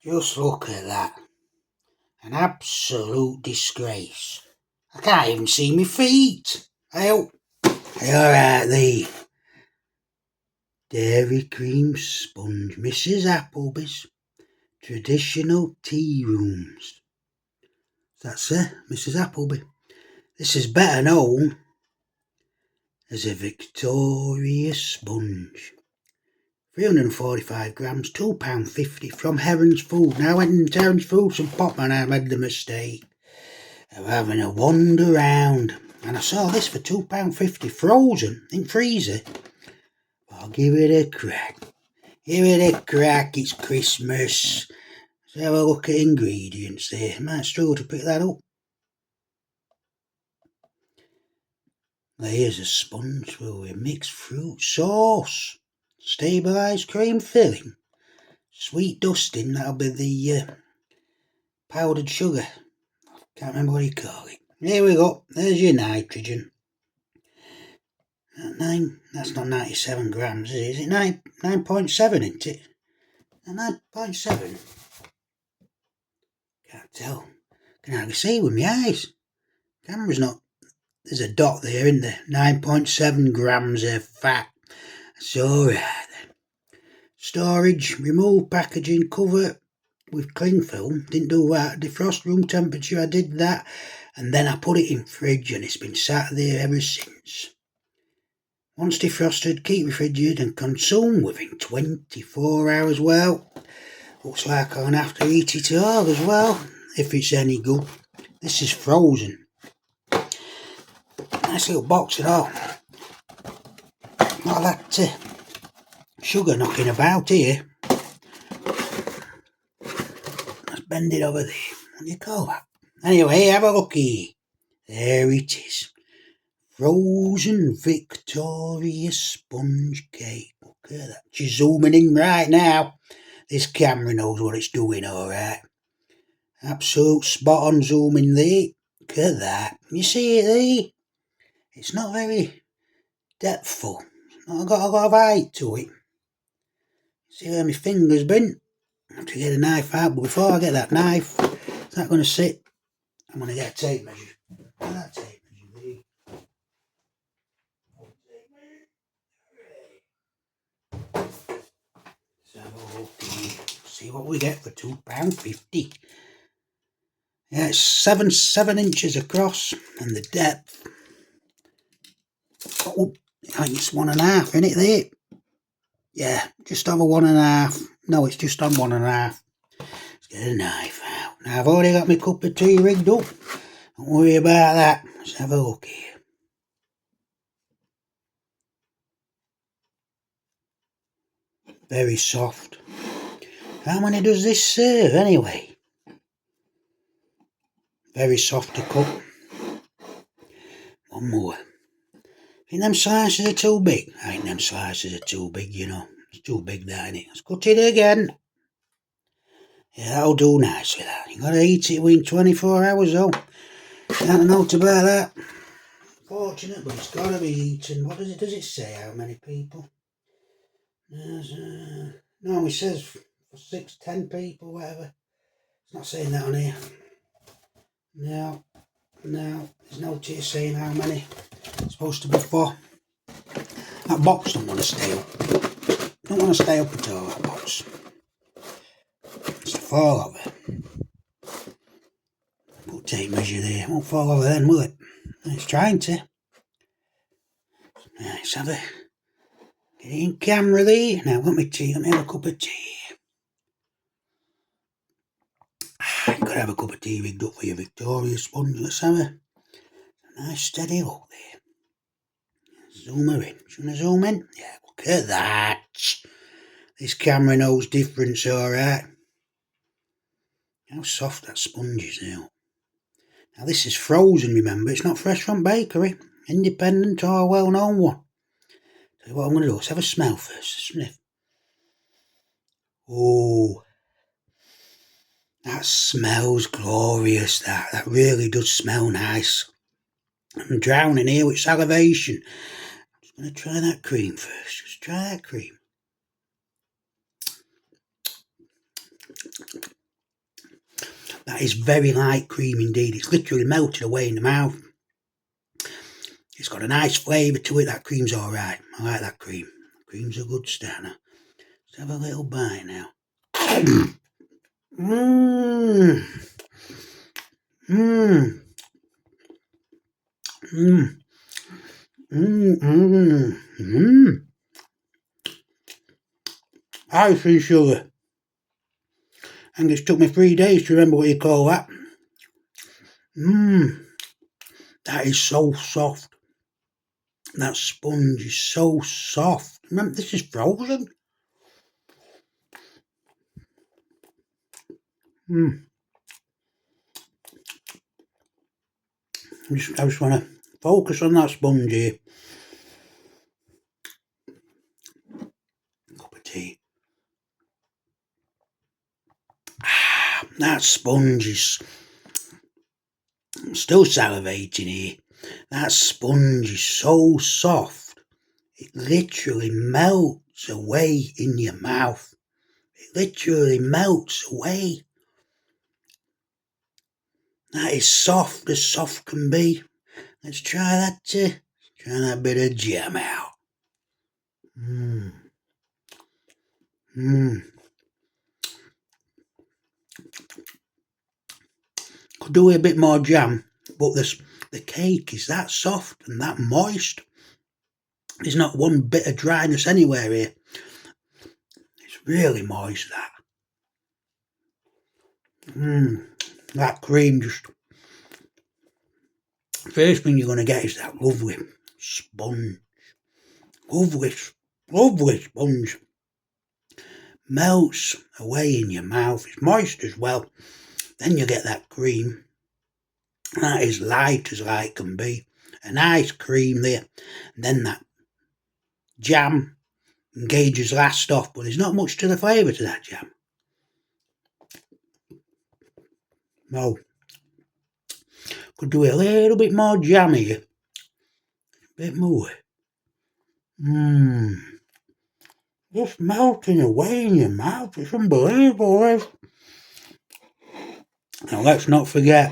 Just look at that. An absolute disgrace. I can't even see my feet. Oh, alright, the Dairy Cream Sponge, Mrs. Appleby's Traditional Tea Rooms. That's it, Mrs. Appleby. This is better known as a Victoria Sponge. 345 grams, £2.50 from Heron's Food. Now, I went into Heron's Foods and Potman, I made the mistake of having a wander round. And I saw this for £2.50, frozen in freezer. I'll give it a crack. Give it a crack, it's Christmas. Let's have a look at ingredients there. Might struggle to pick that up. Here's a sponge with mixed fruit sauce, stabilised cream filling, sweet dusting, that'll be the powdered sugar. Can't remember what you call it. Here we go, there's your nitrogen. That's not 97 grams, is it? 9.7, isn't it? 9.7? Can't tell. Can hardly see with my eyes. Camera's not. There's a dot there, isn't there? 9.7 grams of fat. That's alright then. Storage, remove packaging, cover with cling film. Didn't do that. Defrost room temperature, I did that. And then I put it in fridge and it's been sat there ever since. Once defrosted, keep refrigerated and consume within 24 hours. Well, looks like I'm going to have to eat it all as well, if it's any good. This is frozen. Nice little box at all. Not that sugar knocking about here. Let's bend it over there. What do you call that? Anyway, have a looky. There it is. Frozen Victoria sponge cake. Look at that. She's zooming in right now. This camera knows what it's doing, alright. Absolute spot on zooming there. Look at that. You see it there? It's not very depthful. I've got a lot of height to it. See where my finger's been? I have to get a knife out, but before I get that knife, it's not going to sit. I'm going to get a tape measure. That tape measure there. Let's have a look here. See what we get for £2.50. Yeah, it's 7 inches across, and the depth. Oh, I think it's 1.5, isn't it there? Yeah, just over 1.5. No, it's just on 1.5. Let's get a knife out. Now, I've already got my cup of tea rigged up. Don't worry about that. Let's have a look here. Very soft. How many does this serve anyway? Very soft to cut. One more. Think them slices are too big? I think them slices are too big, you know. It's too big, that, ain't it? Let's cut it again. Yeah, that'll do nicely, that. You gotta eat it within 24 hours, though. Can't note about that. Fortunate, but it's gotta be eaten. What does it say? How many people? No, it says for 6, 10 people, whatever. It's not saying that on here. No, there's no tier saying how many it's supposed to be for. That box don't want to stay up. Don't want to stay up at all, that box. It's to fall over. Put tape measure there. It won't fall over then, will it? It's trying to. Let's have a get it in camera there. Now, want me tea? Let me have a cup of tea. You've got to have a cup of tea rigged up for your Victoria sponge. Let's have a nice steady look there. Zoom her in. Should I zoom in? Yeah, look at that. This camera knows difference, alright. How soft that sponge is now. Now this is frozen, remember. It's not fresh from bakery. Independent or a well-known one. So what I'm going to do is have a smell first. A sniff. Oh, that smells glorious, that. That really does smell nice. I'm drowning here with salivation. I'm just going to try that cream first. Just try that cream. That is very light cream indeed. It's literally melted away in the mouth. It's got a nice flavour to it. That cream's alright. I like that cream. Cream's a good starter. Let's have a little bite now. Mmm. Mmm. Mmm. Mmm. Mmm. Mmm. Ice and sugar. And it's took me 3 days to remember what you call that. Mmm. That is so soft. That sponge is so soft. Remember, this is frozen. Mmm. I just want to focus on that sponge here. Cup of tea. That sponge is... I'm still salivating here. That sponge is so soft. It literally melts away in your mouth. It literally melts away. That is soft as soft can be. Let's try that. Try that bit of jam out. Mmm. Mmm. Could do with a bit more jam, but the cake is that soft and that moist. There's not one bit of dryness anywhere here. It's really moist, that. That cream just... First thing you're going to get is that lovely sponge. Lovely sponge. Melts away in your mouth. It's moist as well. Then you get that cream. That is light as light can be. A nice cream there. And then that jam engages last off, but there's not much to the flavour to that jam. No. Could do it a little bit more jammy. A bit more. Just melting away in your mouth. It's unbelievable. Now let's not forget,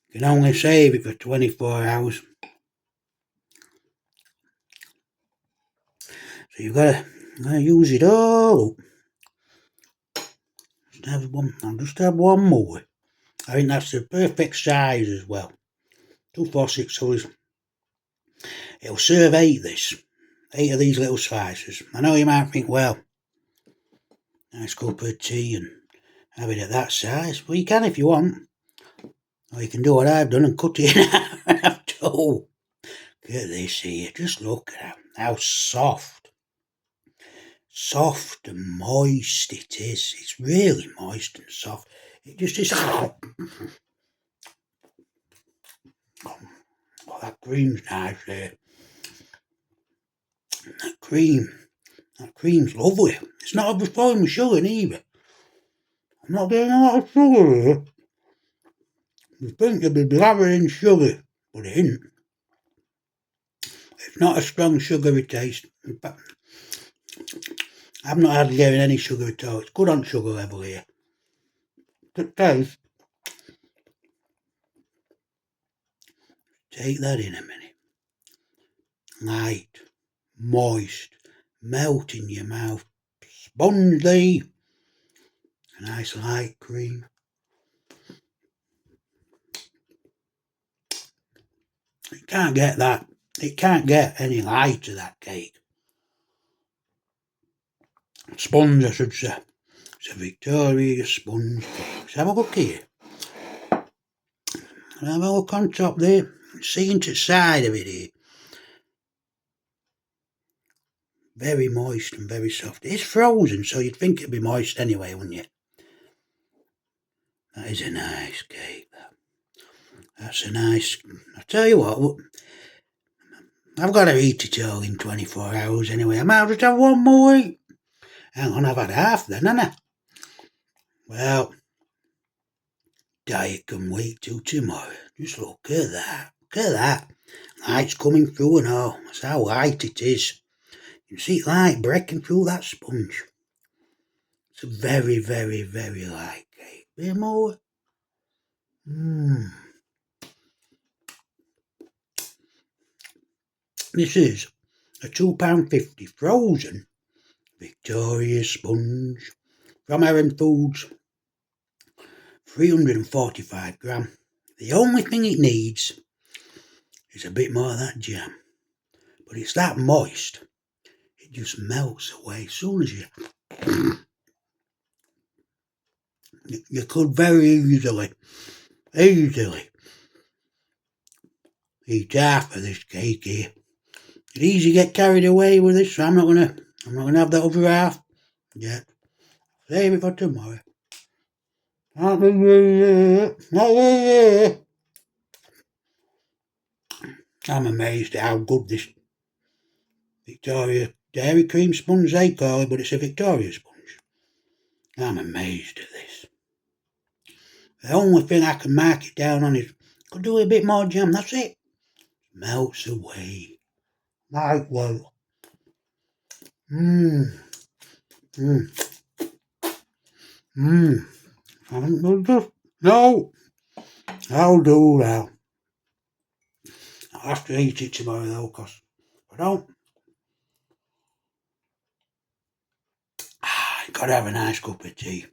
you can only save it for 24 hours. So you've got to use it all up. I'll just have one more. I think that's the perfect size as well. 2, 4, 6, so it'll serve 8 of these little slices. I know you might think, well, nice cup of tea and have it at that size. Well, you can if you want. Or you can do what I've done and cut it in half. Oh, look at this here. Just look at how soft and moist it is. It's really moist and soft. It just is. Oh, that cream's nice there. That cream's lovely. It's not overflowing with sugar either. I'm not getting a lot of sugar here. You think you'd be blathering sugar, but it isn't. It's not a strong sugary taste. In fact, I've not had getting any sugar at all. It's good on sugar level here. The taste. Take that in a minute. Light, moist, melt in your mouth, spongy, a nice light cream. You can't get that. It can't get any lighter, that cake. Sponge, I should say. It's a Victoria sponge cake. Let's have a look here. Have a look on top there. See into the side of it here. Very moist and very soft. It's frozen, so you'd think it'd be moist anyway, wouldn't you? That is a nice cake. That's a nice... I'll tell you what, I've got to eat it all in 24 hours anyway. I might just have one more. Hang on, I've had half then, haven't I? Well, diet can wait till tomorrow. Just look at that. Look at that. Light's coming through and all. That's how light it is. You see light breaking through that sponge. It's a very, very, very light cake. Bit more. This is a £2.50 frozen Victoria sponge from Heron Foods, 345 gram. The only thing it needs is a bit more of that jam, but it's that moist, it just melts away as soon as you could very easily eat half of this cake here. It's easy to get carried away with this, so I'm not gonna have that other half yet. Save it for tomorrow. I'm amazed at how good this Victoria dairy cream sponge they call it, but it's a Victoria sponge. I'm amazed at this. The only thing I can mark it down on is could do a bit more jam, that's it. Melts away. Like well. No, I'll do that. I'll have to eat it tomorrow though, because if I don't, you've got to have a nice cup of tea.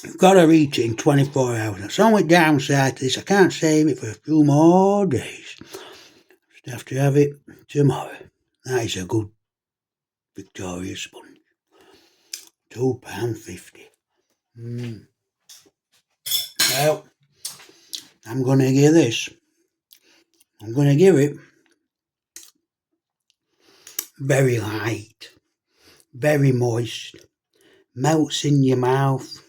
You've got to eat it in 24 hours. That's the only downside to this. I can't save it for a few more days. Just have to have it tomorrow. That is a good Victoria sponge. £2.50. Well, I'm going to give it very light, very moist, melts in your mouth.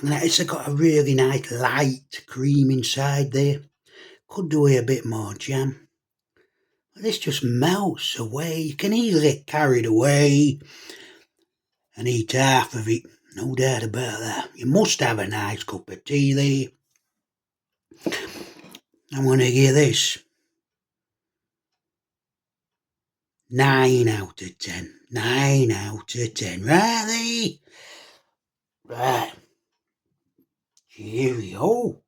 And it's got a really nice light cream inside there. Could do with a bit more jam. This just melts away. You can easily get carried away and eat half of it. No doubt about that. You must have a nice cup of tea there. I'm going to give this 9 out of 10. 9 out of 10. Right there. Right. Cheerio.